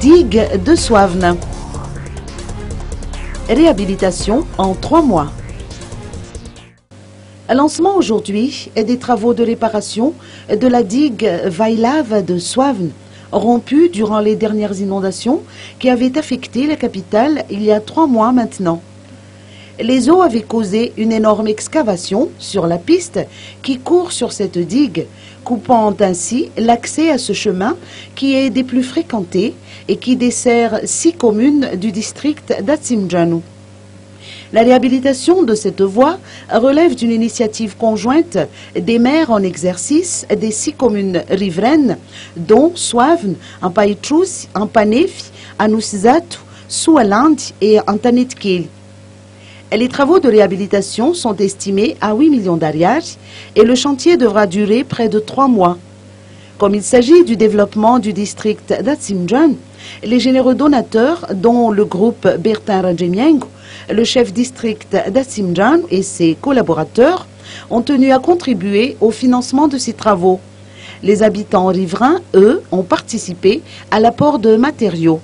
digue de Soavne. Réhabilitation en 3 mois. Lancement aujourd'hui des travaux de réparation de la digue Vailave de Soavne, rompue durant les dernières inondations qui avaient affecté la capitale il y a 3 mois maintenant. Les eaux avaient causé une énorme excavation sur la piste qui court sur cette digue, coupant ainsi l'accès à ce chemin qui est des plus fréquentés et qui dessert 6 communes du district d'Atsimdjanu. La réhabilitation de cette voie relève d'une initiative conjointe des maires en exercice des 6 communes riveraines, dont Soavne, Ampaitrus, Ampanef, Anusizatu, Soualand et Antanetkil. Les travaux de réhabilitation sont estimés à 8 millions d'ariars et le chantier devra durer près de 3 mois. Comme il s'agit du développement du district d'Atsimdjan, les généreux donateurs, dont le groupe Bertin Rajemiengo, le chef district d'Atsimdjan et ses collaborateurs, ont tenu à contribuer au financement de ces travaux. Les habitants riverains, eux, ont participé à l'apport de matériaux.